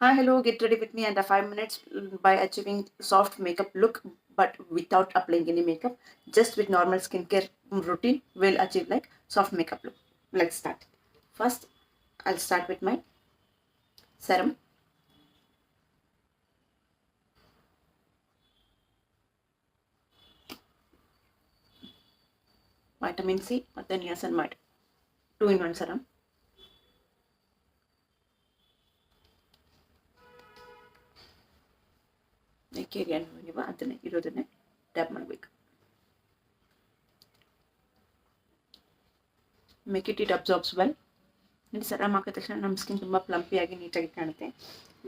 Hi, hello, get ready with me under 5 minutes by achieving soft makeup look but without applying any makeup. Just with normal skincare routine, will achieve like soft makeup look. Let's start. First, I'll start with my serum. Vitamin C ಮತ್ತು niacinamide 2 in 1 serum. Area ನೀವು ಅದನ್ನೇ ಇರೋದನ್ನೇ tap ಮಾಡಬೇಕು. Make it absorbs well. Serum ಹಾಕಿದ ತಕ್ಷಣ ನಮ್ಮ skin ತುಂಬ ಪ್ಲಂಪಿಯಾಗಿ ನೀಟಾಗಿ ಕಾಣುತ್ತೆ.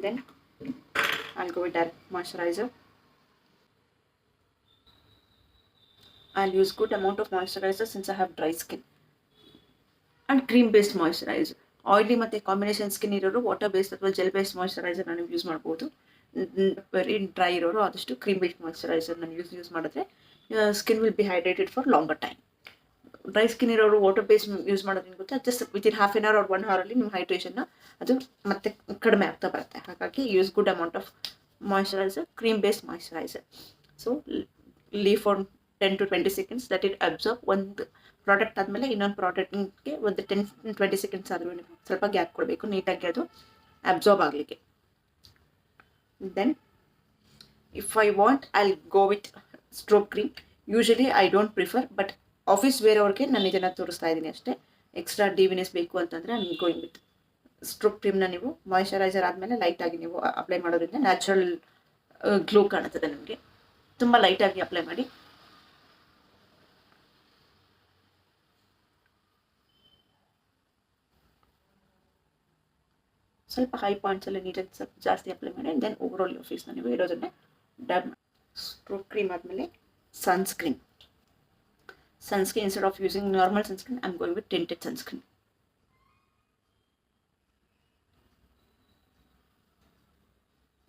Then I'll go with direct moisturizer. I'll use good amount of moisturizer since I have dry skin. And cream based moisturizer. Oily ಮತ್ತು ಕಾಂಬಿನೇಷನ್ ಸ್ಕಿನ್ ಇರೋರು ವಾಟರ್ ಬೇಸ್ಡ್ ಅಥವಾ ಜೆಲ್ ಬೇಸ್ಡ್ ಮಾಯಿಶ್ಚರೈಸರ್ ನಾನು ಯೂಸ್ ಮಾಡ್ಬೋದು. Very dry ಇರೋರು ಆದಷ್ಟು cream based moisturiser ನಾನು use ಮಾಡಿದ್ರೆ skin will be hydrated for longer time. Dry skin ಇರೋರು ವಾಟರ್ ಬೇಸ್ಡ್ ಯೂಸ್ ಮಾಡೋದ್ರಿಂದ ಗೊತ್ತಾ, just within half an hour or 1 ಅವರಲ್ಲಿ ನಿಮ್ಮ ಹೈಡ್ರೇಷನ್ನ ಅದು ಮತ್ತೆ ಕಡಿಮೆ ಆಗ್ತಾ ಬರುತ್ತೆ. ಹಾಗಾಗಿ use good amount of moisturiser, cream based moisturiser. So leave for 10 to 20 seconds that it observe. ಒಂದು ಪ್ರಾಡಕ್ಟ್ ಆದಮೇಲೆ ಇನ್ನೊಂದು ಪ್ರಾಡಕ್ಟ್ಗೆ ಒಂದು 10-20 seconds ಆದರೂ ಸ್ವಲ್ಪ ಗ್ಯಾಪ್ ಕೊಡಬೇಕು, ನೀಟಾಗಿ ಅದು ಅಬ್ಸಾರ್ಬ್ ಆಗಲಿಕ್ಕೆ. Then if I want I'll go with strobe cream. Usually I don't prefer, but office wear ಅವ್ರಿಗೆ ನಾನು ಇದನ್ನು ತೋರಿಸ್ತಾ ಇದ್ದೀನಿ ಅಷ್ಟೇ. ಎಕ್ಸ್ಟ್ರಾ ಡಿವಿನೆಸ್ ಬೇಕು ಅಂತಂದರೆ ಐ ಗೋಯಿಂಗ್ ವಿತ್ ಸ್ಟ್ರೋಕ್ ಕ್ರೀಮ್ನ ನೀವು ಮಾಯಿಶ್ಚರೈಸರ್ ಆದಮೇಲೆ ಲೈಟಾಗಿ ನೀವು ಅಪ್ಲೈ ಮಾಡೋದ್ರಿಂದ ನ್ಯಾಚುರಲ್ ಗ್ಲೋ ಕಾಣುತ್ತದೆ. ನಿಮಗೆ ತುಂಬ ಲೈಟಾಗಿ ಅಪ್ಲೈ ಮಾಡಿ. ಸ್ವಲ್ಪ ಹೈ ಪಾಯಿಂಟ್ಸಲ್ಲಿ ನೀಟಾಗಿ ಸ್ವಲ್ಪ ಜಾಸ್ತಿ ಅಪ್ಲೈ ಮಾಡಿ. ದೆನ್ ಓವರಾಲ್ ಫೇಸ್ನ ನೀವು ಇರೋದನ್ನೇ ಡ್ಯಾಬ್ ಮಾಡಿ. ಸ್ಟ್ರೋಕ್ ಕ್ರೀಮ್ ಆದಮೇಲೆ sunscreen. Instead of using normal sunscreen, I'm going with tinted sunscreen.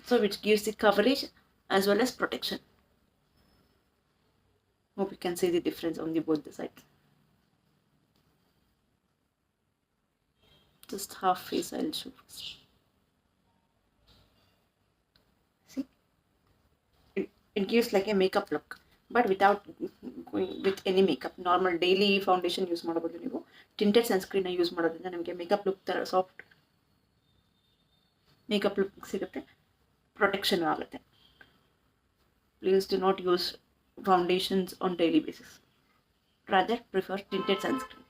So which gives the coverage as well as protection. Hope you can see the difference on both the sides. Just half face I'll show first. See, it gives like a makeup look, but without going with any makeup. Normal daily foundation use ಮಾಡಬಹುದು ನೀವು. Tinted sunscreen use ಮಾಡೋದ್ರಿಂದ ನಮಗೆ makeup look ಥರ soft makeup look ಸಿಗುತ್ತೆ, protection ಆಗುತ್ತೆ. Please do not use foundations on daily basis. Rather prefer tinted sunscreen.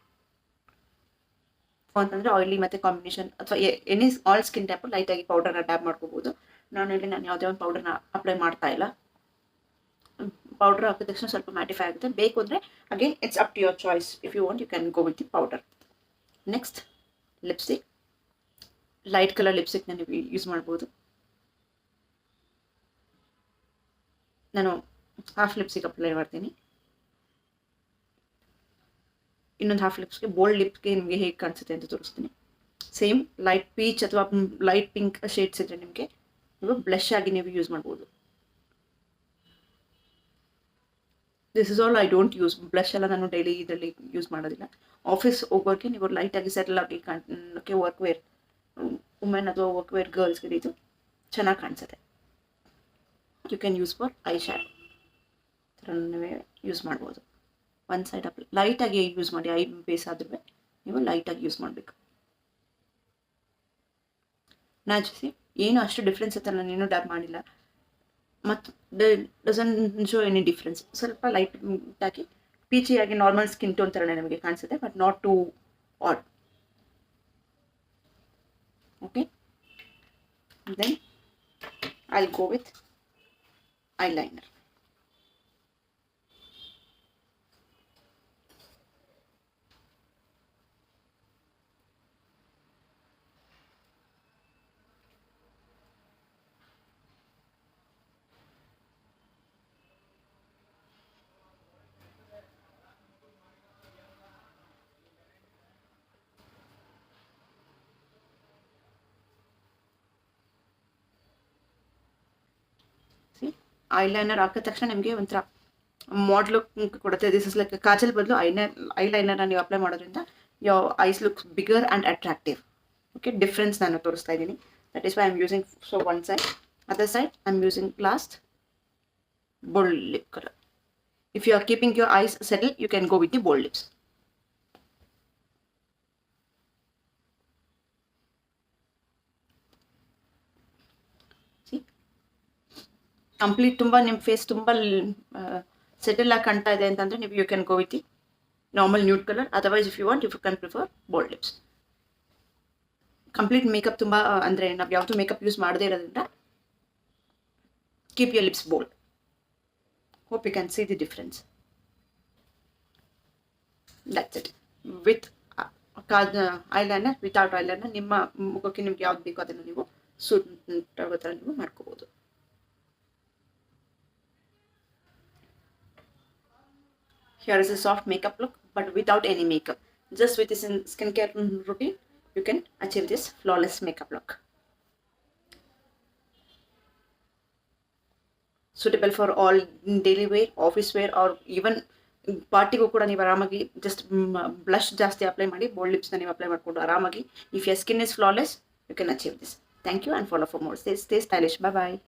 ಅಂತಂದರೆ oily ಮತ್ತು combination ಅಥವಾ ಎನಿ ಆಲ್ ಸ್ಕಿನ್ ಟೈಪು ಲೈಟಾಗಿ ಪೌಡರ್ನ ಟ್ಯಾಪ್ ಮಾಡ್ಕೋಬೋದು. ನಾನು ಯಾವುದೇ ಒಂದು ಪೌಡರ್ನ ಅಪ್ಲೈ ಮಾಡ್ತಾ ಇಲ್ಲ. ಪೌಡರ್ ಹಾಕಿದ ತಕ್ಷಣ ಸ್ವಲ್ಪ ಮ್ಯಾಟಿಫೈ ಆಗುತ್ತೆ. ಬೇಕು ಅಂದರೆ again it's up to your choice. If you want you can go with the powder. Next lipstick. Light colour ಲಿಪ್ಸ್ಟಿಕ್ನ ನೀವು ಯೂಸ್ ಮಾಡ್ಬೋದು. ನಾನು ಹಾಫ್ ಲಿಪ್ಸ್ಟಿಕ್ ಅಪ್ಲೈ ಮಾಡ್ತೀನಿ. ಇನ್ನೊಂದು ಹಾಫ್ ಲಿಪ್ಸ್ಗೆ ಬೋಲ್ಡ್ ಲಿಪ್ಗೆ ನಿಮಗೆ ಹೇಗೆ ಕಾಣಿಸುತ್ತೆ ಅಂತ ತೋರಿಸ್ತೀನಿ. ಸೇಮ್ ಲೈಟ್ ಪೀಚ್ ಅಥವಾ ಲೈಟ್ ಪಿಂಕ್ ಶೇಡ್ಸ್ ಇದ್ದರೆ ನಿಮಗೆ ನೀವು ಬ್ಲಷ್ ಆಗಿ ನೀವು ಯೂಸ್ ಮಾಡ್ಬೋದು. This is all I don't use. Blush ಎಲ್ಲ ನಾನು ಡೈಲಿ ಇದರಲ್ಲಿ ಯೂಸ್ ಮಾಡೋದಿಲ್ಲ. ಆಫೀಸ್ ಹೋಗೋಕ್ಕೆ ನೀವು ಲೈಟಾಗಿ ಸೆಟಲ್ ಆಗಿ ಕಾಣೋಕ್ಕೆ ವರ್ಕ್ ವೇರ್ ವುಮೆನ್ ಅಥವಾ ವರ್ಕ್ ವೇರ್ ಗರ್ಲ್ಸ್ಗೆ ಇದು ಚೆನ್ನಾಗಿ ಕಾಣಿಸುತ್ತೆ. You can use for eye shadow ಥರ ನೀವೇ ಯೂಸ್ ಮಾಡ್ಬೋದು. ಒಂದು ಸೈಡ್ ಅಪ್ಲೈ ಲೈಟಾಗಿ ಯೂಸ್ ಮಾಡಿ. ಐ ಬೇಸ್ ಆದ್ರೂ ನೀವು ಲೈಟಾಗಿ ಯೂಸ್ ಮಾಡಬೇಕು. ನ್ಯಾಚುರಲಿ ಏನು ಅಷ್ಟು ಡಿಫ್ರೆನ್ಸ್ ಅಂತ ನಾನೇನು ಡ್ಯಾಪ್ ಮಾಡಿಲ್ಲ. ಮತ್ತು ಡಸನ್ ಶೋ ಎನಿ ಡಿಫ್ರೆನ್ಸ್. ಸ್ವಲ್ಪ ಲೈಟ್ ಹಾಕಿ ಪೀಚಿಯಾಗಿ ನಾರ್ಮಲ್ ಸ್ಕಿನ್ ಟೋನ್ ಥರನೇ ನಮಗೆ ಕಾಣಿಸುತ್ತೆ, but not to add. Okay, then I go with eyeliner. Eyeliner ಹಾಕಿದ ತಕ್ಷಣ ನಿಮಗೆ ಒಂಥರ ಮಾಡ್ ಲುಕ್ ಕೊಡುತ್ತೆ. ದಿಸ್ ಇಸ್ ಲೈಕ್ ಕಾಜಲ್ ಬದಲು ಐಲೈನರ್ನ ನೀವು ಅಪ್ಲೈ ಮಾಡೋದ್ರಿಂದ your ice looks bigger and attractive. Okay, difference ನಾನು ತೋರಿಸ್ತಾ ಇದ್ದೀನಿ. That is why I'm using, so one side, other side I'm using last bold lip color. If you are keeping your eyes settled, you can go with the bold lips. See, complete ತುಂಬ ನಿಮ್ಮ face ತುಂಬ settle ಆಗಿ ಕಾಣ್ತಾ ಇದೆ ಅಂತಂದರೆ ನೀವು you can go with the normal nude colour. Otherwise if you want you can prefer bold lips. Complete makeup ತುಂಬ ಅಂದರೆ ನಾವು ಯಾವುದು ಮೇಕಪ್ ಯೂಸ್ ಮಾಡದೇ ಇರೋದ್ರಿಂದ keep your lips bold. Hope you can see the difference. That's it. With eyeliner, without eyeliner, ನಿಮ್ಮ ಮುಖಕ್ಕೆ ನಿಮ್ಗೆ ಯಾವ್ದು ಬೇಕೋ ಅದನ್ನು ನೀವು ಸೂಟ್ ಆಗೋ ಥರ ನೀವು ಮಾಡ್ಕೋಬೋದು. Here is a soft makeup look, but without any makeup. Just with this skincare routine, you can achieve this flawless makeup look. Suitable for all daily wear, office wear, or even ಪಾರ್ಟಿಗೂ ಕೂಡ ನೀವು ಆರಾಮಾಗಿ just blush ಜಾಸ್ತಿ apply ಮಾಡಿ bold ಲಿಪ್ಸ್ನ ನೀವು apply ಮಾಡಿಕೊಂಡು ಆರಾಮಾಗಿ, if your skin is flawless, you can achieve this. Thank you and follow for more. Stay stylish. Bye bye.